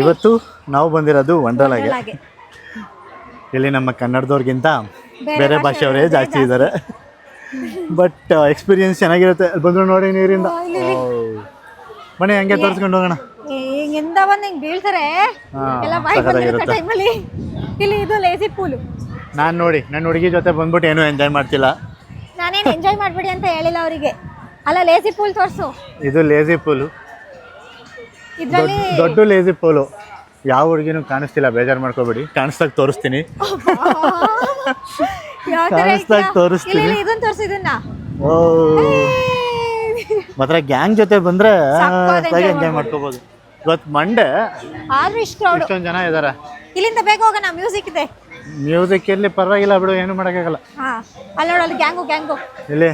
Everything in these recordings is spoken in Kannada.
ಇವತ್ತು ನಾವು ಬಂದಿರೋದು ವಂಡರ್ಲಾಗೆ. ಇಲ್ಲಿ ನಮ್ಮ ಕನ್ನಡದವ್ರಿಗಿಂತ ಬೇರೆ ಭಾಷೆಯವರೇ ಜಾಸ್ತಿ ಇದ್ದಾರೆ. ಬಟ್ ಎಕ್ಸ್ಪೀರಿಯನ್ಸ್ ಚೆನ್ನಾಗಿರುತ್ತೆ. ಬಂದ್ರು ನೋಡಿ ನೀರಿಂದ ಬನ್ನಿ ಹಂಗೆ ತೋರಿಸ್ಕೊಂಡು ಹೋಗೋಣ. ಹಿಂಗಿಂದ ಬಂದು ಹಿಂಗೆ ಬೀಳ್ತಾರೆ ಎಲ್ಲ ಟೈಮಲ್ಲಿ. ಇಲ್ಲಿ ಇದು ಲೇಸಿ ಪೂಲು. ನಾನು ನೋಡಿ ನನ್ನ ಹುಡುಗಿ ಜೊತೆ ಬಂದ್ಬಿಟ್ಟು ಏನೂ ಎಂಜಾಯ್ ಮಾಡ್ತಿಲ್ಲ. ನಾನೇನು ಎಂಜಾಯ್ ಮಾಡಬೇಡಿ ಅಂತ ಹೇಳಿಲ್ಲ ಅವರಿಗೆ. ಅಲ್ಲ ಲೇಸಿ ಪೂಲ್ ತೋರಿಸು. ಇದು ಲೇಸಿ ಪೂಲು, ಇದರಲ್ಲಿ ದೊಡ್ಡ ಲೇಸಿ ಪೂಲು. ಯಾವ ಹುಡುಗಿನೂ ಕಾಣಿಸ್ತಿಲ್ಲ, ಬೇಜಾರು ಮಾಡ್ಕೋಬೇಡಿ. ಕಾಣಿಸ್ದಾಗ ತೋರಿಸ್ತೀನಿ. ಕಾಣಿಸ್ದಾಗ ತೋರಿಸ್ತೀನಿ. ಇದನ್ನ ತೋರಿಸಿ ಇದನ್ನ. ಓ ಮಾತ್ರ ಗ್ಯಾಂಗ್ ಜೊತೆ ಬಂದ್ರೆ ಎಂಜಾಯ್ ಮಾಡ್ಕೋಬಹುದು. ಇವತ್ತು ಮಂಡೇ ಆದ್ರೂ ಇಷ್ಟೊಂದು ಜನ ಇದಾರೆ. ಇಲ್ಲಿಂದ ಬೇಗ ಹೋಗೋಣ, ಮ್ಯೂಸಿಕ್ ಇದೆ. ಮ್ಯೂಸಿಕ್ ಇರ್ಲಿ ಪರವಾಗಿಲ್ಲ ಬಿಡು, ಏನು ಮಾಡೋಕ್ಕಾಗಲ್ಲ. ಅಲ್ಲಿ ನೋಡಲ್ಲಿ ಗ್ಯಾಂಗು ಇಲ್ಲಿ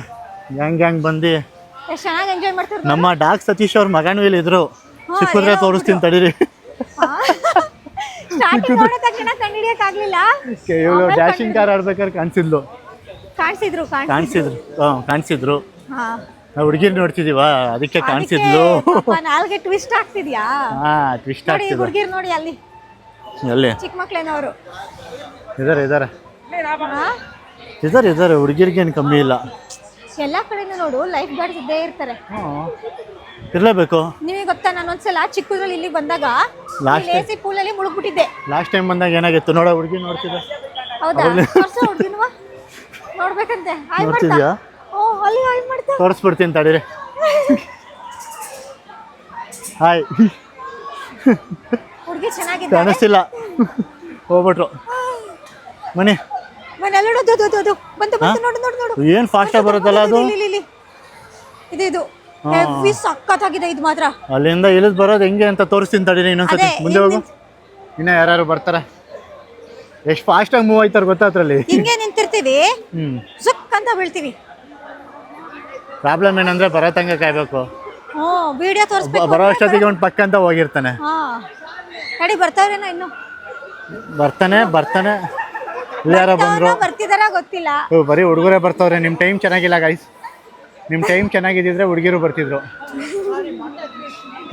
ಗ್ಯಾಂಗ್ ಬಂದು ಎಷ್ಟು ಚೆನ್ನಾಗಿ ಎಂಜಾಯ್ ಮಾಡ್ತಾರೆ. ನಮ್ಮ ಡಾಕ್ ಸತೀಶ್ ಅವ್ರ ಮಗನೂ ಇಲ್ಲಿ ಇದ್ರು. ಸಿಕ್ಕಿದ್ರೆ ತೋರಿಸ್ತೀನಿ ತಡೀರಿ. ಸ್ಟಾರ್ಟಿಂಗ್ ನೋಡಿದ ತಕ್ಷಣ ಕಂಡಿಡಿಯಕ್ಕಾಗ್ಲಿಲ್ಲ. ಇವಳು ಡ್ಯಾಶಿಂಗ್ ಕಾರ್ ಆಡ್ಬೇಕಾದ್ರೆ ಕಾಣಿಸಿದ್ರು. ನಾವು ಹುಡುಗಿರ್ ನೋಡ್ತಿದೀವ, ಅದಕ್ಕೆ ಕಾಣಿಸಿದ್ಲು. ನಾಲ್ಗೆ ಟ್ವಿಸ್ಟ್ ಆಗ್ತಿದ್ಯಾ? ಟ್ವಿಸ್ಟ್ ಆಗ್ತಿದೆ. ಹುಡುಗಿರ್ ನೋಡಿ ಅಲ್ಲಿ ಎಲ್ಲಿ ಚಿಕ್ಕ ಮಕ್ಳೇನವರು ಇದಾರೆ. ಹುಡುಗಿರ್ಗೇನು ಕಮ್ಮಿ ಇಲ್ಲ. ಎಲ್ಲಾ ಕಡೆನೂ ನೋಡು ಲೈಫ್ ಗಾರ್ಡ್ಸ್ ಇದ್ದೇ ಇರ್ತಾರೆ. ಇರ್ಲೇಬೇಕು. ನಿಮಗೆ ಗೊತ್ತಾ, ನಾನು ಒಂದ್ಸಲ ಚಿಕ್ಕದ್ರಲ್ಲಿ ಇಲ್ಲಿ ಬಂದಾಗ ಲೇಸಿ ಪೂಲಲ್ಲಿ ಮುಳುಗ್ಬಿಟ್ಟಿದ್ದೆ. ಲಾಸ್ಟ್ ಟೈಮ್ ಬಂದಾಗ ಏನಾಗಿತ್ತು ನೋಡೋ, ಹುಡುಗಿ ನೋಡ್ತಿದ್ದೆ. ಹೌದಾ? ಹುಡುಗಿನವ ನೋಡ್ಬೇಕಂತೆ. ನೋಡ್ತಿದ್ಯಾ? ಅಲ್ಲಿ ಹಾಯ್ ಮಾಡ್ತಾ ತೋರಿಸ್ಬಿಡ್ತೀನಿ ತಡೀರಿ. ಹಾಯ್. ಹುಡುಗಿ ಚೆನ್ನಾಗಿದೆ. ಕಾಣಿಸ್ತಿಲ್ಲ, ಹೋಗ್ಬಿಟ್ರು. ಮನೆ ಏನ್ ಫಾಸ್ಟ್ ಆಗಿ ಬರುತ್ತಲ್ಲ ಅದು. ಇದು ಹೆವಿ ಸಕ್ಕತ್ತಾಗಿದೆ ಇದು ಮಾತ್ರ. ಅಲ್ಲಿಂದ ಇಳಿದ್ ಬರೋದು ಹೆಂಗೆ ಅಂತ ತೋರಿಸ್ತೀನಿ ತಡೀರಿ. ಇನ್ನೊಂದ್ಸತಿ ಮುಂದೆ ಹೋಗು. ಇನ್ನ ಯಾರು ಬರ್ತಾರೆ. ಎಷ್ಟು ಫಾಸ್ಟ್ ಆಗಿ ಮೂವ್ ಆಯ್ತಾರ ಗೊತ್ತಾ ಅದ್ರಲ್ಲಿ. ಹಿಂಗೆ ನಿಂತಿರ್ತೀವಿ, ಸುಕ್ ಅಂತ ಬೀಳ್ತೀವಿ. ಪ್ರಾಬ್ಲಮ್ ಏನಂದ್ರೆ ಬರತಂಗ ಕಾಯ್ಬೇಕು. ವಿಡಿಯೋ ತೋರಿಸ್ಬೇಕು. ಬರೋ ಅಷ್ಟೊತ್ತಿಗೆ ಒಂದು ಪಕ್ಕ ಅಂತ ಹೋಗಿರ್ತಾನೆ. ಗಾಡಿ ಬರ್ತಾವ್ರೇನೋ ಇನ್ನು. ಬರ್ತಾನೆ. ಯಾರ ಬಂದ್ರು, ಬರ್ತಿದಾರ ಗೊತ್ತಿಲ್ಲ. ಬರೀ ಹುಡುಗರೇ ಬರ್ತಾವ್ರೆ. ನಿಮ್ ಟೈಮ್ ಚೆನ್ನಾಗಿಲ್ಲ ಗೈಸ್. ನಿಮ್ ಟೈಮ್ ಚೆನ್ನಾಗಿದ್ದಿದ್ರೆ ಹುಡುಗಿರು ಬರ್ತಿದ್ರು.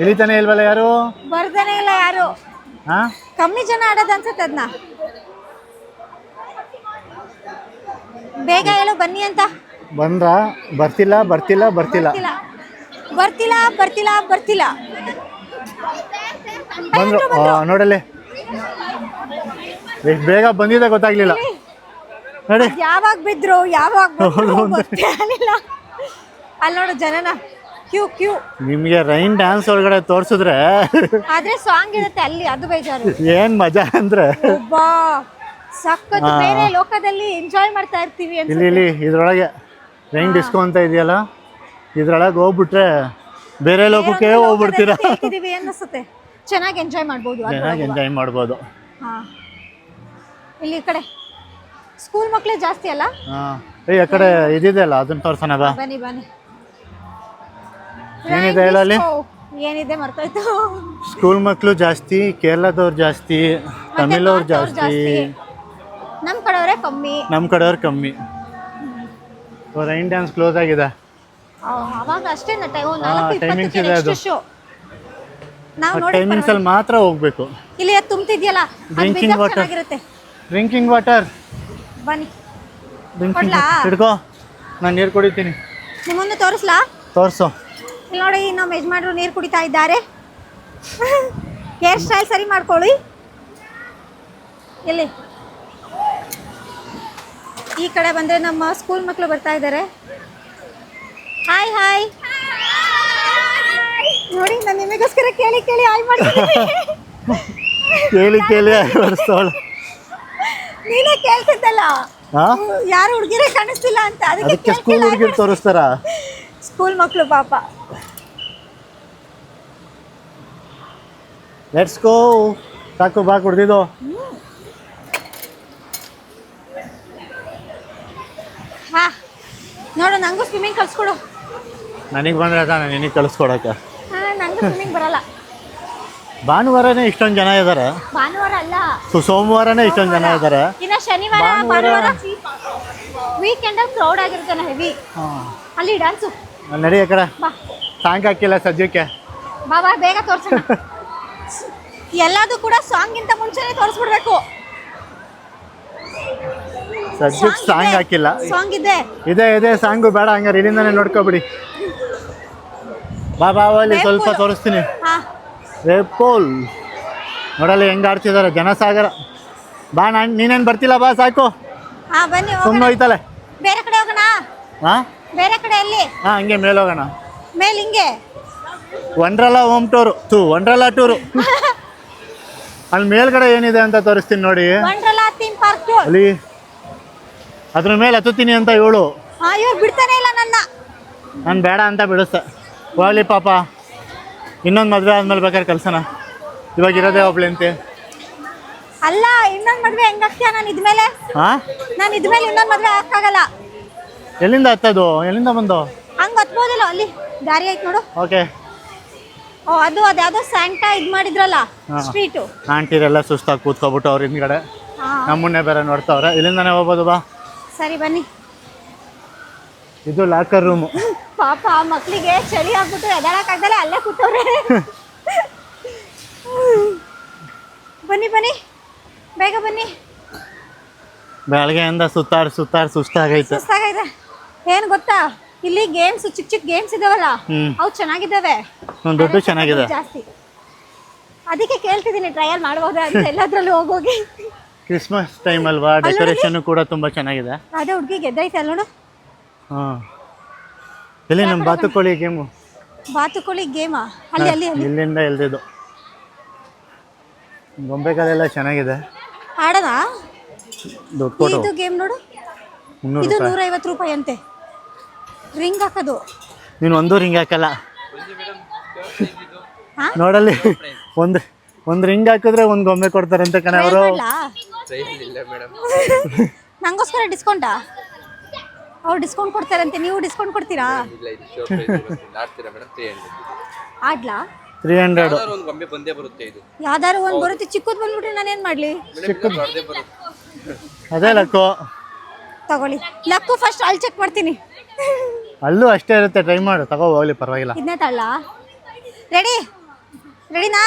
ಇಳಿತಾನೆ ಇಲ್ವಲ್ಲ ಯಾರು? ಬರ್ತಾನೆ ಇಲ್ಲ ಯಾರು. ಕಮ್ಮಿ ಜನ ಆಡೋದು ಅನ್ಸುತ್ತೆ ಅದನ್ನ. ಬೇಗ ಹೇಳು ಬನ್ನಿ ಅಂತ. ಬರ್ತಿಲ್ಲ. ಬಂದ್ರು ನೋಡಲ್ಲಿ. ಎಷ್ಟು ಬೇಗ ಬಂದಿದೆ ಗೊತ್ತಾಗ್ಲಿಲ್ಲ ನೋಡಿ. ಯಾವಾಗ ಬಿದ್ರು ಅಲ್ಲಿ ನೋಡು ಜನನ ಕ್ಯೂ. ನಿಮ್ಗೆ ರೈನ್ ಡ್ಯಾನ್ಸ್ ಒಳಗಡೆ ತೋರ್ಸಿದ್ರೆ ಆದ್ರೆ ಸಾಂಗ್ ಇರುತ್ತೆ ಅಲ್ಲಿ, ಅದು ಬೇಜಾರು. ಏನ್ ಮಜಾ ಅಂದ್ರೆ ಸಕ್ಕತ್ ಬೇರೆ ಲೋಕದಲ್ಲಿ ಎಂಜಾಯ್ ಮಾಡ್ತಾ ಇರ್ತೀವಿ. ಇಲ್ಲಿ ಇದ್ರೊಳಗೆ ರೈನ್ ಡಿಸ್ಕೋ ಅಂತ ಇದೆಯಲ್ಲ, ಇದ್ರೊಳಗೆ ಹೋಗ್ಬಿಟ್ರೆ ಬೇರೆ ಲೋಕಕ್ಕೆ ಹೋಗ್ಬಿಡ್ತೀರಾ. ಅನ್ಸುತ್ತೆ. ಚೆನ್ನಾಗಿ ಎಂಜಾಯ್ ಮಾಡ್ಬೋದು. ಇಲ್ಲಿ ಕಡೆ ಸ್ಕೂಲ್ ಮಕ್ಕಳೇ ಜಾಸ್ತಿ ಅಲ್ಲ. ಆ ಕಡೆ ಇದಿದೆ ಅಲ್ಲ, ಅದನ್ನ ತೋರ್ಸೋಣ ಬಾ. ಬನ್ನಿ ಏನಿದೆ ಹೇಳಲ್ಲಿ? ಏನಿದೆ ಮರ್ತೋಯ್ತು. ಸ್ಕೂಲ್ ಮಕ್ಕಳು ಜಾಸ್ತಿ, ಕೇರಳದವ್ರು ಜಾಸ್ತಿ, ತಮಿಳವ್ರು ಜಾಸ್ತಿ, ನಮ್ಮ ಕಡೆಯವ್ರೆ ಕಮ್ಮಿ. ರೈನ್ ಡ್ಯಾನ್ಸ್ ಕ್ಲೋಸ್ ಆಗಿದೆ. ಅವಾಗ ಅಷ್ಟೇ ಟೈಮಿಂಗ್ಸ್ ಇದೆ. ಅದು ಟೈಮಿಂಗ್ಸ್ ಅಲ್ಲಿ ಮಾತ್ರ ಹೋಗ್ಬೇಕು. ಇಲ್ಲಿ ತುಂಬ್ತಿದ್ಯಲ್ಲ, ಡ್ರಿಂಕಿಂಗ್ ವಾಟರ್ ಬನ್ನಿ ಹಿಡ್ಕೋ, ನಾನು ನೀರು ಕುಡಿತೀನಿ. ನಿಮ್ಮನ್ನು ತೋರಿಸು. ಇಲ್ಲಿ ನೋಡಿ, ನಮ್ಮ ಯಜಮಾನ್ರು ನೀರು ಕುಡಿತಾ ಇದ್ದಾರೆ. ಹೇರ್ ಸ್ಟೈಲ್ ಸರಿ ಮಾಡ್ಕೊಳ್ಳಿ. ಎಲ್ಲಿ ಈ ಕಡೆ ಬಂದರೆ ನಮ್ಮ ಸ್ಕೂಲ್ ಮಕ್ಕಳು ಬರ್ತಾ ಇದ್ದಾರೆ. ಹಾಯ್ ನೋಡಿ, ನಾನು ನಿಮಗೋಸ್ಕರ ಕೇಳಿ ಹಾಯ್ ಮಾಡ್ತೀನಿ. ಕೇಳಿ ಬರ್ತಾವಳ. ನೀನೇ ಕೇಳ್ತಿದ್ದಲ್ಲ, ಯಾರು ಹುಡುಗಿರೇ ಕಾಣಿಸ್ತಿಲ್ಲ ಅಂತ. ಅದಕ್ಕೆ ಸ್ಕೂಲ್ ಹುಡುಗಿರು ತೋರಿಸ್ತಾರ. ಸ್ಕೂಲ್ ಮಕ್ಕಳು ಪಾಪ. Let's go. ಸಾಕು ಬಾ, ಕುಡ್ದಿದ್ದು. ನೋಡು, ನಂಗೂ ಸ್ವಿಮ್ಮಿಂಗ್ ಕಲ್ಸ್ಕೊಡು. ನನಗೆ ಬಂದ್ರೆ ನಿನಗೆ ಕಲಿಸ್ಕೊಡಕ್ಕೆ. ನಂಗೂ ಸ್ವಿಮ್ಮಿಂಗ್ ಬರಲ್ಲ. ಭಾನುವಾರನೇ ಇಷ್ಟೊಂದು ಜನ ಇದ್ದಾರೆ. ಭಾನುವಾರ ಅಲ್ಲ, ಸೋಮವಾರನೇ ಇಷ್ಟೊಂದು ಜನ ಇದ್ದಾರೆ. ಇನ್ನು ಶನಿವಾರ ಭಾನುವಾರ ವೀಕೆಂಡ್ ಕ್ರೌಡ್ ಆಗಿರ್ತಾನೆ ಹೆವಿ. ಅಲ್ಲಿ ಡ್ಯಾನ್ಸು ನಡಿ. ಆ ಕಡೆ ಸಾಂಗ್ ಹಾಕಿಲ್ಲ ಸದ್ಯಕ್ಕೆ. ಬಾ ಬೇಗ ತೋರ್ಸೋಣ. ಎಲ್ಲದೂ ಕೂಡ ಸಾಂಗಿಂತ ಮುಂಚೆನೆ ತೋರಿಸ್ಬಿಡ್ಬೇಕು. ಸದ್ಯಕ್ಕೆ ಸಾಂಗ್ ಹಾಕಿಲ್ಲ. ಸಾಂಗ್ ಇದೆ ಇದೆ ಸಾಂಗು ಬೇಡ, ಹಂಗಾರೆ ಇಲ್ಲಿಂದಾನೆ ನೋಡ್ಕೊಬಿಡಿ. ಬಾ ಅಲ್ಲಿ ಸ್ವಲ್ಪ ತೋರಿಸ್ತೀನಿ. ಹಾ ವೇಪೋಲ್ ನೋಡಲ್ಲ ಹೆಂಗ್ ಆಡ್ತಿದ್ದಾರೆ ಜನಸಾಗರ. ಬಾ ನೀನೇನು ಬರ್ತಿಲ್ಲ, ಬಾ ಸಾಕು, ಹಾ ಬನ್ನಿ ಸುಮ್ಮನೆ ಹೋಗೋಣ. ಹೋಯ್ತಲೆ. ಬೇರೆ ಕಡೆ ಹೋಗೋಣ. ಹಾ ಬೇರೆ ಕಡೆ ಎಲ್ಲಿ? ಹಾ ಹಂಗೆ ಮೇಲೆ ಹೋಗೋಣ. ಮೇಲ್ ಹಿಂಗೆ Wonderla home tour Wonderla tour. ಅಲ್ಲಿ ಮೇಲ್ಗಡೆ ಏನಿದೆ ಅಂತ ತೋರಿಸ್ತೀನಿ ನೋಡಿ. Wonderla theme park tour. ಅಲ್ಲಿ ಅದ್ರ ಮೇಲೆ ಹತ್ತುತ್ತೀನಿ ಅಂತ ಹೇಳು. ಹಾ ಇವ್ರು ಬಿಡ್ತಾನೆ ಇಲ್ಲ ನನ್ನ. ನಾನು ಬೇಡ ಅಂತ ಬಿಡಿಸ್ತೆ. ಹೋಗ್ಲಿ ಪಾಪ, ಇನ್ನೊಂದು ಮದುವೆ ಆದ್ಮೇಲೆ ಬೇಕಾದ್ರೆ ಕಲ್ಸೋಣ. ಇವಾಗ ಇರೋದೇ ಒಬ್ಳಂತೆ. ಅಲ್ಲ ಇನ್ನೊಂದು ಮದ್ವೆ ಹೆಂಗಾಗ್ತೀಯ? ನಾನು ಇದ್ಮೇಲೆ ಹಾಂ ನಾನು ಇದ್ಮೇಲೆ ಇನ್ನೊಂದು ಮದ್ವೆ ಆಗ್ತಾಗಲ್ಲ. ಎಲ್ಲಿಂದ ಹತ್ತದು? ಎಲ್ಲಿಂದ ಬಂದು? ಹಂಗೆ ಹತ್ಬೋದಿಲ್ಲ, ಅಲ್ಲಿ ದಾರಿ ಐತೆ ನೋಡು. ಓಕೆ. ಓ ಅದ್ಯಾವುದೋ ಸ್ಯಾಂಟಾ ಇದು ಮಾಡಿದ್ರಲ್ಲ ಸ್ಟ್ರೀಟು. ಆಂಟಿರೆಲ್ಲ ಸುಸ್ತಾಗಿ ಕೂತ್ಕೊಬಿಟ್ಟು ಅವ್ರ ಹಿಂದ್ಗಡೆ ನಮ್ಮನ್ನೇ ಬೇರೆ ನೋಡ್ತಾವ್ರೆ. ಇಲ್ಲಿಂದಾನೆ ಹೋಗ್ಬೋದು, ಬಾ. ಸರಿ ಬನ್ನಿ. ಇದು ಲಾಕರ್ ರೂಮು. ಪಾಪ ಆ ಮಕ್ಳಿಗೆ ಚಳಿ ಆಗ್ಬಿಟ್ಟು ಎದಾಡಕ್ಕಾಗ್ದಲೆ ಅಲ್ಲೇ ಕೂತವ್ರೆ. ಬನ್ನಿ ಬನ್ನಿ ಬೇಗ ಬನ್ನಿ. ಬೆಳಗ್ಗೆಯಿಂದ ಸುತ್ತಾಡಿ ಸುಸ್ತಾಗೈತೆ. ಸುಸ್ತಾಗೈತೆ. ಏನು ಗೊತ್ತಾ, ಇಲ್ಲಿ ಗೇಮ್ಸ್ ಚಿಕ್ಕ ಗೇಮ್ಸ್ ಇದಾವಲ್ಲ, ಅವು ಚೆನ್ನಾಗಿದ್ದಾವೆ. ದುಡ್ಡು ಚೆನ್ನಾಗಿದೆ ಜಾಸ್ತಿ. ಅದಕ್ಕೆ ಕೇಳ್ತಿದ್ದೀನಿ ಟ್ರಯಲ್ ಮಾಡಬಹುದಾ ಅಂತ ಎಲ್ಲದ್ರಲ್ಲೂ ಹೋಗೋಗಿ. ಕ್ರಿಸ್ಮಸ್ ಟೈಮ್ ಅಲ್ವಾ, ಡೆಕೋರೇಷನ್ ಕೂಡ ತುಂಬಾ ಚೆನ್ನಾಗಿದೆ. ಅದೇ ಹುಡುಗಿ ಗೆದ್ದೈತೆ ಅಲ್ಲ ನೋಡು. ಹಾಂ ಎಲ್ಲಿ ನಮ್ಮ ಬಾತುಕೋಳಿ ಗೇಮು? ಬಾತುಕೋಳಿ ಗೇಮಾ? ಅಲ್ಲಿ ಅಲ್ಲಿ ಅಲ್ಲಿ ಇಲ್ಲಿಂದ ಎಲ್ದಿದ್ದು ಗೊಂಬೆಗಳೆಲ್ಲ ಚೆನ್ನಾಗಿದೆ. ಆಡೋಣ? ದುಡ್ಡು ಕೊಡು. ಇದು ಗೇಮ್ ನೋಡು, 300 ಇದು ರೂಪಾಯಿ. 150 ರೂಪಾಯಿ ಅಂತೆ. ರಿಂಗ್ ಹಾಕೋದು. ನೀನು ಒಂದು ರಿಂಗ್ ಹಾಕಲ್ಲ ಹಾ? ನೋಡಲ್ಲಿ, ಒಂದು ರಿಂಗ್ ಹಾಕಿದ್ರೆ ಒಂದು ಗೊಂಬೆ ಕೊಡ್ತಾರಂತೆ ಕಣೆ ಅವರು. ನಂಗೋಸ್ಕರ ಡಿಸ್ಕೌಂಟಾ? ಅವ್ರು ಡಿಸ್ಕೌಂಟ್ ಕೊಡ್ತಾರಂತೆ, ನೀವು ಡಿಸ್ಕೌಂಟ್ ಕೊಡ್ತೀರಾ? ಆಡ್ಲಾ? 300. ಯಾವ್ದಾರು ಒಂದು ಬರುತ್ತೆ, ಚಿಕ್ಕದ್ ಬಂದ್ಬಿಟ್ರೆ ನಾನೇನ್ ಮಾಡ್ಲಿ? ಅದೇ ಲಕ್ಕು. ತಗೊಳ್ಳಿ ಲಕ್ಕು. ಫಸ್ಟ್ ಅಲ್ಲಿ ಚೆಕ್ ಮಾಡ್ತೀನಿ. ಅಲ್ಲೂ ಅಷ್ಟೇ ಇರುತ್ತೆ, ಟ್ರೈ ಮಾಡು, ತಗೋ ಹೋಗ್ಲಿ, ಪರವಾಗಿಲ್ಲ. ಇದನ್ನೇ ತಳ್ಳ. ರೆಡಿನಾ?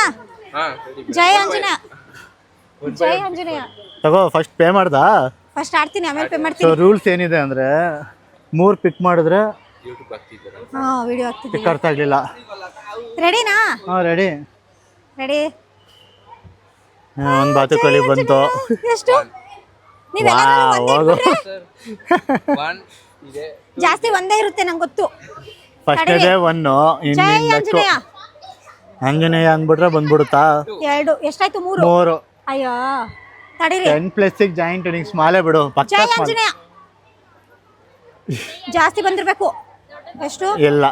ಜೈ ಆಂಜನೇಯ. ಜೈ ಆಂಜನೇಯ. ತಗೋ, ಫಸ್ಟ್ ಪೇ ಮಾಡ್ದಾ? ಫಸ್ಟ್ ಆಡ್ತೀನಿ, ಆಮೇಲೆ ಪೇ ಮಾಡ್ತೀನಿ. ರೂಲ್ಸ್ ಏನಿದೆ ಅಂದ್ರೆ 3 ಪಿಕ್ ಮಾಡಿದ್ರೆ ಹಾ ವಿಡಿಯೋ ಆಗ್ತಿದೆ. ಪಿಕ್ ಅರ್ಥ ಆಗ್ಲಿಲ್ಲ. ರೆಡಿನಾ? ಹಾ ರೆಡಿ. ಒಂದು ಬಾತುಕೋಳಿ ಬಂತು. ಎಷ್ಟು? ಜಾಸ್ತಿ ಒಂದೇ ಇರುತ್ತೆ ನಂಗೆ ಗೊತ್ತು. ಫಸ್ಟ್ ಇದೆ 1. ಜೈ ಆಂಜನೇಯ. ಆಂಜನೇಯ ಅಂದ್ಬಿಟ್ರೆ ಬಂದ್ಬಿಡುತ್ತಾ? 2 ಎಷ್ಟಾಯ್ತು? 3. ಅಯ್ಯೋ ತಡೀರಿ. 10+6 ಜಾಯಿಂಟ್ ಇನಿಂಗ್ ಸ್ಮಾಲೇ ಬಿಡು. ಜೈ ಆಂಜನೇಯ. ಜಾಸ್ತಿ ಬಂದಿರ್ಬೇಕು. ಎಷ್ಟು? ಇಲ್ಲ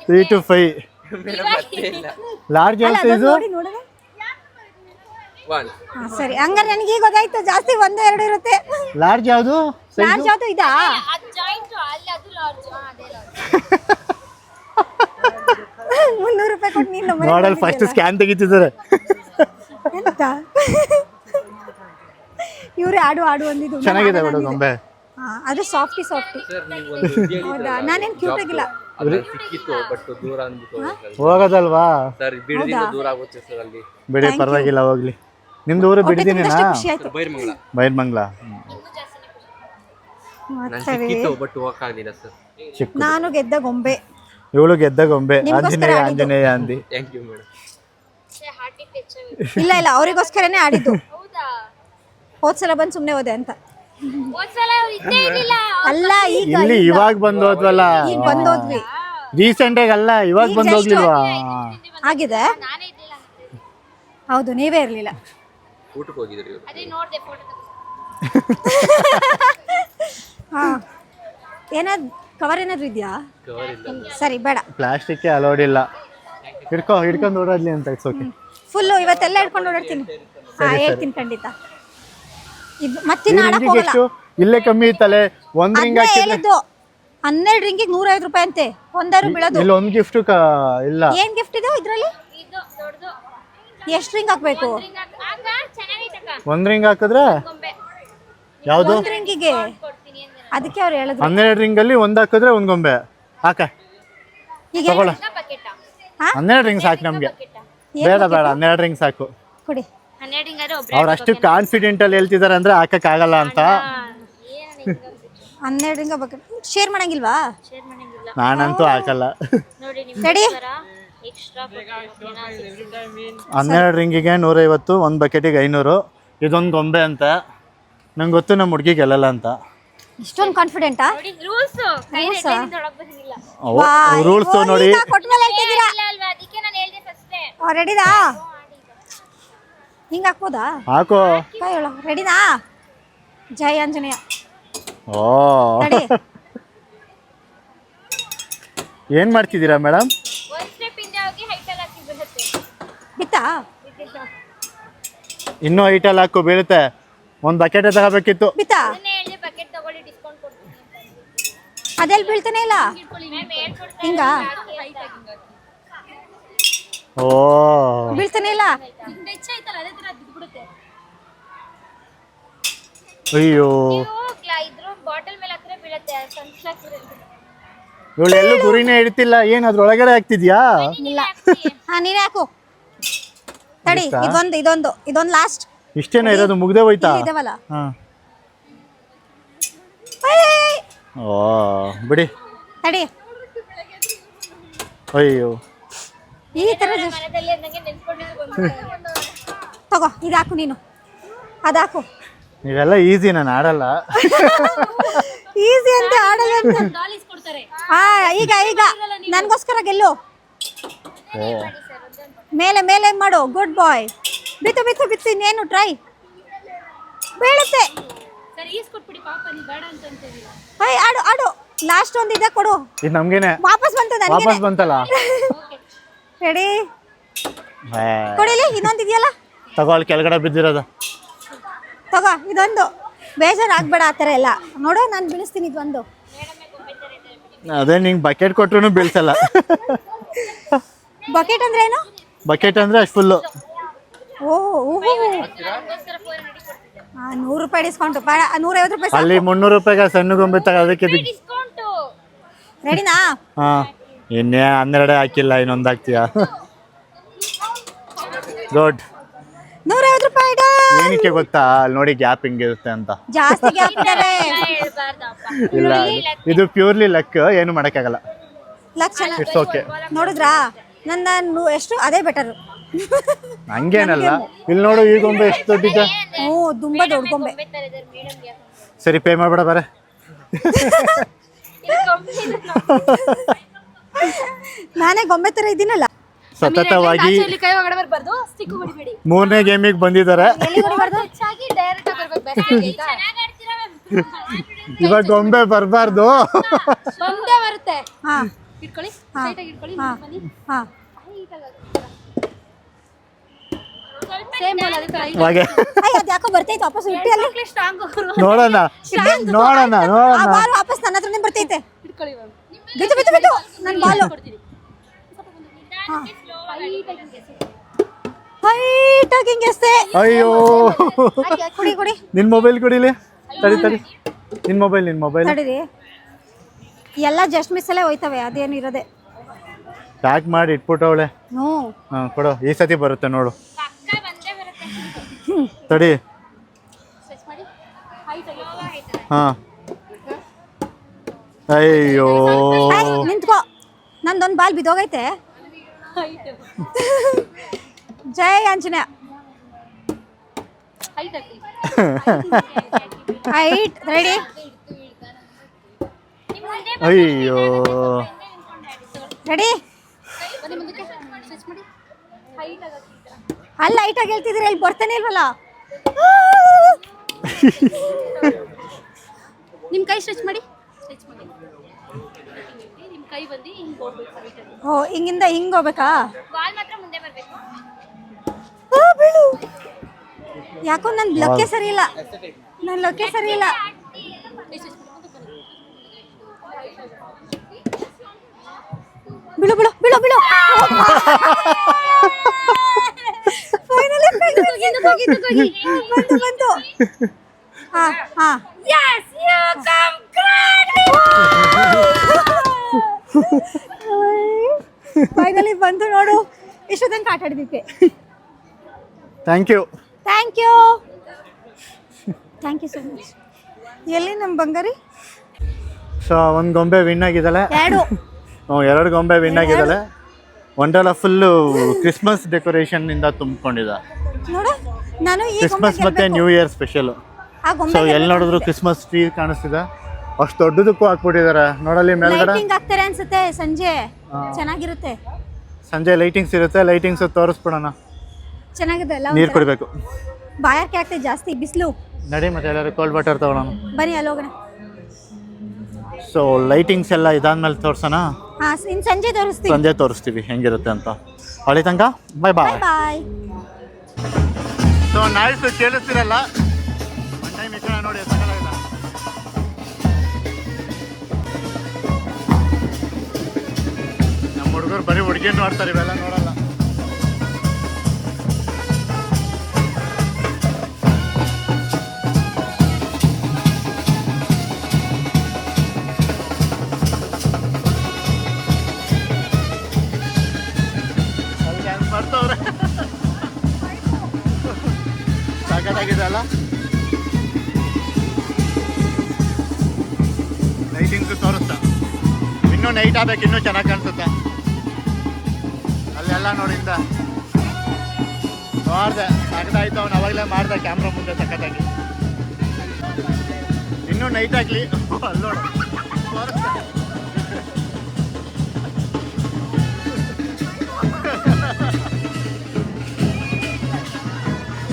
3 to 5. ಲಾರ್ಜ್ ಯಾವ ಸೈಜು? ಸರಿ, ಹಂಗಾರೆ ನನಗೆ ಈಗ ಗೊತ್ತಾಯ್ತು, ಜಾಸ್ತಿ 1, 2 ಇರುತ್ತೆ. ಲಾರ್ಜ್ ಯಾವುದು? ಲಾರ್ಜ್ ಯಾವುದು? ಇದಾ? 300 ರೂಪಾಯಿ ಕೊಟ್ಟು ನೀನು ನೋಡಲ್ ಫಸ್ಟ್ ಸ್ಕ್ಯಾನ್ ತೆಗಿತಿದ್ದಾರೆ. ಎಂತ ಇವ್ರೆ ಆಡು ಅಂದಿದ್ದು. ಚೆನ್ನಾಗಿದೆ ಬಿಡು ಗೊಂಬೆ. ಅದು ಸಾಫ್ಟಿ. ಹೌದಾ? ನಾನೇನು ಕ್ಯೂಟ್ ಆಗಿಲ್ಲ. ಹೋಗೋದಲ್ವಾ? ಬಿಡಿ, Thank ಪರವಾಗಿಲ್ಲ, ಹೋಗ್ಲಿ. ನಿಮ್ದು ಊರು ಬಿಡಿದೀನಿ. ಖುಷಿ ಆಯ್ತು. ಬೈರ್ಮಂಗ್ಲ. ನಾನು ಗೆದ್ದ ಗೊಂಬೆ. ಇವಳು ಗೆದ್ದ ಗೊಂಬೆ. ನಿಮ್ಗೋಸ್ಕರ ಆಂಜನೇಯ ಅಂದಿ. ಇಲ್ಲ ಅವರಿಗೋಸ್ಕರನೇ ಆಡಿದ್ದು. ಹೋದ್ಸಲ ಬಂದು ಸುಮ್ಮನೆ ಹೋದೆ ಅಂತ. ಅಲ್ಲ ಈಗ ಇಲ್ಲಿ ಇವಾಗ ಬಂದು ಹೋದ್ವಲ್ಲ, ಈಗ ಬಂದೋದ್ವಿ. ರೀಸೆಂಟ್ ಆಗಿ ಅಲ್ಲ, ಇವಾಗ ಬಂದು ಹೋಗ್ಲಿಲ್ವಾ? ಆಗಿದೆ. ಹೌದು, ನೀವೇ ಇರ್ಲಿಲ್ಲ. ಹಾ, ಏನಾದ್ ಕವರ್ ಏನಾದ್ರು ಇದೆಯಾ? ಸರಿ, ಬೇಡ. ಪ್ಲಾಸ್ಟಿಕ್ ಅಲೋಡ್ ಇಲ್ಲ. ಹಿಡ್ಕೊಂಡು ಓಡಾಡ್ಲಿ ಅಂತ. ಫುಲ್ಲು ಇವತ್ತೆಲ್ಲ ಹಿಡ್ಕೊಂಡು ಓಡಾಡ್ತೀನಿ. ಹೇಳ್ತೀನಿ ಖಂಡಿತ. ಇದು ಮತ್ತಿನ್ನ ಆಡಕ್ ಹೋಗಲ್ಲ. ಇಲ್ಲೇ ಕಮ್ಮಿ ಇತ್ತಲೆ. 1 ರಿಂಗ್ ಹೇಳಿದ್ದು 12 ರಿಂಗಿಗೆ 150 ರೂಪಾಯಿ ಅಂತೆ. ಒಂದಾರು ಬೀಳೋದು. ಇಲ್ಲ, ಒಂದು ಗಿಫ್ಟ್ ಇಲ್ಲ. ಏನ್ ಗಿಫ್ಟ್ ಇದೆ ಇದ್ರಲ್ಲಿ? ಎಷ್ಟು ರಿಂಗ್ ಹಾಕ್ಬೇಕು? 1 ರಿಂಗ್ ಹಾಕಿದ್ರೆ ಯಾವುದು? 1 ರಿಂಗಿಗೆ. ಅದಕ್ಕೆ ಅವ್ರು ಹೇಳಿದ್ರು 12 ರಿಂಗ್ ಅಲ್ಲಿ 1 ಹಾಕಿದ್ರೆ 1 ಗೊಂಬೆ ಹಾಕ. ಈಗ ತಗೊಳ್ಳ. 12 ರಿಂಗ್ ಸಾಕು ನಮಗೆ. ಬೇಡ 12 ರಿಂಗ್ ಸಾಕು. ಕೊಡಿ. ಅವ್ರು ಅಷ್ಟು ಕಾನ್ಫಿಡೆಂಟ್ ಅಲ್ಲಿ ಹೇಳ್ತಿದಾರೆ ಅಂದ್ರೆ ಹಾಕಕ್ಕಾಗಲ್ಲ ಅಂತ. 12 ರಿಂಗ ಬಕೆಟ್ ಶೇರ್ ಮಾಡಂಗಿಲ್ವಾ? ನಾನಂತೂ ಹಾಕಲ್ಲ. ರೆಡಿ? 12 ರಿಂಗಿಗೆ 150, ಒಂದು ಬಕೆಟಿಗೆ 500. ಇದೊಂದು ಗೊಂಬೆ ಅಂತ ನಂಗೆ ಗೊತ್ತು, ನಮ್ಮ ಹುಡುಗಿ ಗೆಲ್ಲಲ್ಲ ಅಂತ. ಇಷ್ಟೊಂದು ಕಾನ್ಫಿಡೆಂಟಾ? ರೂಲ್ಸ್ ನೋಡಿ. ರೆಡಿದಾ? ಹಿಂಗ ಹಾಕ್ಬೋದಾ? ಹಾಕೋ. ರೆಡಿನಾ? ಜೈ ಆಂಜನೇಯ. ಓ ಏನ್ ಮಾಡ್ತಿದ್ದೀರಾ ಮೇಡಮ್? ಬಿತ್ತಾ? ಇನ್ನೂ ಐಟಲ್ ಹಾಕು, ಬೀಳುತ್ತೆ. ಒಂದು ಬಕೆಟ್ ತಗೋಬೇಕಿತ್ತು. ಬಿತ್ತಾ? ಅದೆಲ್ಲಿ ಬೀಳ್ತಾನೆ ಇಲ್ಲ. ಹಿಂಗ ಓ ಬೀಳ್ತಾನೆ ಇಲ್ಲ. ಅಯ್ಯೋ ಇವಳು ಎಲ್ಲೂ ಗುರಿನೇ ಇಡ್ತಿಲ್ಲ. ಏನ್ ಅದ್ರೊಳಗಡೆ ಹಾಕ್ತಿದ್ಯಾ? ಇಲ್ಲ. ಹಾ ನೀನೇ ಹಾಕು. ತಡಿ, ಇದೊಂದು ಲಾಸ್ಟ್. ಇಷ್ಟೇನ ಇರೋದು? ಮುಗ್ದೇ ಹೋಯ್ತಾ? ಇದಾವಲ್ಲ. ಹಾ. ಓ ಬಿಡಿ. ತಡಿ. ಅಯ್ಯೋ ಈ ತರ ತಗೋ, ಇದಾಕು ನೀನು. ಅದಾಕು. ನೀವೆಲ್ಲ ಈಸಿ, ನಾನು ಆಡಲ್ಲ. ಈಸಿ ಅಂತ ಆಡಲ್ಲ ಅಂತ. ಈಗ ನನ್ಗೋಸ್ಕರ ಗೆಲ್ಲು. ಮೇಲೆ ಮಾಡು. ಗುಡ್ ಬಾಯ್. ಬಿತ್ತು ಇನ್ನೇನು ಟ್ರೈ. ಬೀಳುತ್ತೆ. ಆಡು. ಲಾಸ್ಟ್ ಒಂದು ಇದೆ ಕೊಡು. ಇದು ನಮ್ಗೇನೆ ವಾಪಸ್ ಬಂತಲ್ಲ. ರೆಡಿ? ಕೊಡಿಲಿ. ಇನ್ನೊಂದು ಇದೆಯಲ್ಲ, ತಗೋ. ಅಲ್ಲಿ ಕೆಳಗಡೆ ಬಿದ್ದಿರೋದು ತಗೋ. ಇದೊಂದು ಬೇಜಾರು ಆಗ್ಬೇಡ ಆ ಥರ ಎಲ್ಲ. ನೋಡು, ನಾನು ಬೀಳಿಸ್ತೀನಿ. ಇದೊಂದು. ಅದೇ ನಿಂಗೆ ಬಕೆಟ್ ಕೊಟ್ರು ಬೀಳ್ಸಲ್ಲ. ಬಕೆಟ್ ಅಂದ್ರೆ ಏನು? ಬಕೆಟ್ ಅಂದ್ರೆ ಅಷ್ಟು ಫುಲ್ಲು. ಓ 100 ರೂಪಾಯಿ ಡಿಸ್ಕೌಂಟ್. 150 ರೂಪಾಯಿ. ಅಲ್ಲಿ 300 ರೂಪಾಯಿಗೆ ಸಣ್ಣ ಗೊಂಬೆ ತಗೋದಕ್ಕೆ. ರೆಡಿನಾ? ಹಾ. ಇನ್ನೇ 12 ಹಾಕಿಲ್ಲ, ಇನ್ನೊಂದು ಹಾಕ್ತೀಯಾ? ಗುಡ್. 150 ರೂಪಾಯಿ. ಏನಕ್ಕೆ ಗೊತ್ತಾ? ಅಲ್ಲಿ ನೋಡಿ ಗ್ಯಾಪ್ ಹಿಂಗಿರುತ್ತೆ ಅಂತ. ಜಾಸ್ತಿ ಗ್ಯಾಪ್ ಇದ್ದಾರೆ. ಇಲ್ಲ, ಇದು ಪ್ಯೂರ್ಲಿ ಲಕ್. ಏನು ಮಾಡಕ್ಕಾಗಲ್ಲ. It's okay. ನೋಡಿದ್ರಾ? ನನ್ನ ಎಷ್ಟು ಅದೇ ಬೆಟರ್. ಹಂಗೇನಲ್ಲ. ಇಲ್ಲಿ ನೋಡು, ಈ ಗೊಂಬೆ ಎಷ್ಟು ದೊಡ್ಡಿದೆ. ತುಂಬಾ ದೊಡ್ಡ ಗೊಂಬೆ. ಸರಿ, ಪೇ ಮಾಡ್ಬೇಡ ಬಾರೆ. ನಾನೇ ಗೊಂಬೆ ತರ ಇದ್ದೀನಲ್ಲ. ಸತತವಾಗಿ 3ನೇ ಗೇಮಿಗೆ ಬಂದಿದ್ದಾರೆ. ಇವಾಗ ಗೊಂಬೆ ಬರಬಾರ್ದು. ಯಾಕೋ ಬರ್ತೈತೆ ವಾಪಸ್. ನೋಡೋಣ. ವಾಪಸ್ ನನ್ನ ಹತ್ರನೇ ಬರ್ತೈತೆ. ಬಿತ್ತು ನನ್ನ ಬಾಲು. ಹೈಟಾಗಿ ಹಿಂಗೆಸ್ತೆ. ಅಯ್ಯೋ, ಕುಡಿ. ನಿನ್ ಮೊಬೈಲ್ ಕುಡಿಲಿ. ತಡಿ. ನಿನ್ ಮೊಬೈಲ್ ತಡೀರಿ. ಎಲ್ಲ ಜಸ್ಟ್ ಮಿಸ್ ಅಲ್ಲೇ ಹೋಯ್ತವೆ. ಅದೇನು ಇರೋದೆ. ಪ್ಯಾಕ್ ಮಾಡಿ ಇಟ್ಬಿಟ್ಟವಳೆ. ಕೊಡು. ಈ ಸತಿ ಬರುತ್ತೆ ನೋಡು. ತಡಿ. ಹಾ. ಅಯ್ಯೋ, ನಿಂತ್ಕೋ. ನಂದೊಂದು ಬಾಲ್ ಬಿದ್ದೋಗೈತೆ. ಜೈ ಆಂಜನೇಯ. ಹೈಟ್. ರೆಡಿ? ಅಯ್ಯೋ, ರೆಡಿ? ಅಲ್ಲ, ಹೈಟಾಗಿ ಹೇಳ್ತಿದ್ರೆ ಇಲ್ಲಿ ಬರ್ತಾನೆ ಇಲ್ವಲ್ಲ. ನಿಮ್ಮ ಕೈ ಸ್ಟ್ರೆಚ್ ಮಾಡಿ. ನಿಮ್ಮ ಕೈ ಬಂದು ಹಿಂಗೆ ಹೋಗ್ಬೇಕು. ಓ, ಹಿಂಗಿಂದ ಹಿಂಗೆ ಹೋಗ್ಬೇಕಾ? ಬಾಲ್ ಮಾತ್ರ ಮುಂದೆ ಬರಬೇಕು. ಬೀಳು. ಯಾಕೋ ನನ್ನ ಲಕ್ಕೆ ಸರಿ ಇಲ್ಲ. ಬಿಳು. ಫೈನಲಿ ಬಂತು. ಹಾ. Yes, you come crack. Finally ನೋಡಿ ಬಂದು ನೋಡು ಎಷ್ಟು ತನಕ ಆಟ ಆಡಿದಕ್ಕೆ. Thank you. Thank you thank you so much. ಎಲ್ಲಿ ನಮ್ಮ ಬಂಗಾರಿ? ಸೊ ಒಂದು ಗೊಂಬೆ ವಿನ್ ಆಗಿದ್ದಾಳೆ. 2 ಗೊಂಬೆ ವಿನ್ ಆಗಿದ್ದಾಳೆ. ವಂಡರ್ಲಾ ಫುಲ್ಲು ಕ್ರಿಸ್ಮಸ್ ಡೆಕೋರೇಷನ್ ಇಂದ ತುಂಬಿಕೊಂಡಿದೆ. ನೋಡು ನಾನು ಈ ಕ್ರಿಸ್ಮಸ್ ಮತ್ತೆ ನ್ಯೂ ಇಯರ್ ಸ್ಪೆಷಲು. ಆ ಗೊಂಬೆ ಸೊ ಎಲ್ಲಿ ನೋಡಿದ್ರು ಕ್ರಿಸ್ಮಸ್ ಟ್ರೀ ಕಾಣಿಸ್ತಿದೆ. ಅಷ್ಟು ದೊಡ್ಡದಕ್ಕೂ ಹಾಕ್ಬಿಟ್ಟಿದ್ದಾರೆ. ನೋಡಲ್ಲಿ ಮೇಲ್ಗಡೆ ಲೈಟಿಂಗ್ ಆಗ್ತಾರೆ ಅನ್ಸುತ್ತೆ ಸಂಜೆ. ಚೆನ್ನಾಗಿರುತ್ತೆ. ಸಂಜೆ ಲೈಟಿಂಗ್ಸ್ ಇರುತ್ತೆ. ಲೈಟಿಂಗ್ಸ್ ತೋರಿಸ್ಬಿಡೋಣ. ಚೆನ್ನಾಗಿದೆ ಅಲ್ಲ. ನೀರು ಕುಡಿಬೇಕು. ಬಾಯಾರಿಕೆ ಆಗ್ತದೆ ಜಾಸ್ತಿ ಬಿಸಿಲು. ನಡಿ ಮತ್ತೆ ಎಲ್ಲರೂ ಕೋಲ್ಡ್ ವಾಟರ್ ತಗೊಳ್ಳೋಣ. ಬನ್ನಿ ಅಲ್ಲಿ ಹೋಗೋಣ. ಸೊ ಲೈಟಿಂಗ್ಸ್ ಎಲ್ಲ ಇದಾದ್ಮೇಲೆ ತೋರ್ಸೋಣ. ಹಾಂ ಇನ್ನು ಸಂಜೆ ತೋರಿಸ್ತೀವಿ. ಸಂಜೆ ತೋರಿಸ್ತೀವಿ ಹೆಂಗಿರುತ್ತೆ ಅಂತ. ಅಲ್ಲಿ ತನಕ bye bye. Bye. So noise ಕೇಳಿಸ್ತಿರಲ್ಲ. ಒನ್ ಟೈಮ್ ಈ ಕಡೆ ನೋಡಿ ತಗೊಳ್ಳಿಲ್ಲ. ನಮ್ಮ ಹುಡುಗರು ಬರೀ ಹುಡುಗಿಯನ್ನು ನೋಡ್ತಾರೆ, ಇವೆಲ್ಲ ನೋಡಲ್ಲ. ಬರ್ತವ್ರೆ ಸಾಕಾಗಿದೆ ಅಲ್ಲ. ಲೈಟಿಂಗ್ಸ್ ತೋರಿಸ್ತಾ ಇನ್ನೂ ನೈಟ್ ಆಗ್ಬೇಕು, ಇನ್ನೂ ಚೆನ್ನಾಗಿ ಕಾಣಿಸುತ್ತೆ. ಅಲ್ಲೆಲ್ಲ ನೋಡಿಂದ ನೋಡ್ದೆ ಸಾಕಾಯ್ತು. ಅವ್ನು ಅವಾಗಲೇ ಮಾಡ್ದೆ ಕ್ಯಾಮ್ರಾ ಮುಂದೆ ಸಖತ್ತಾಗಿ. ಇನ್ನೂ ನೈಟ್ ಆಗಲಿ ಅಲ್ಲೋಡ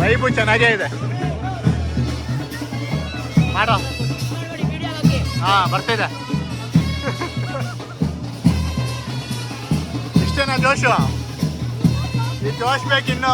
ವೈಬು ಚೆನ್ನಾಗೇ ಇದೆ. ಮಾಡೋ ಹಾಂ ಬರ್ತಿದೆ. ಇಷ್ಟೇನಾ ಜೋಶು? ಈ ಜೋಶ್ ಬೇಕಿನ್ನು.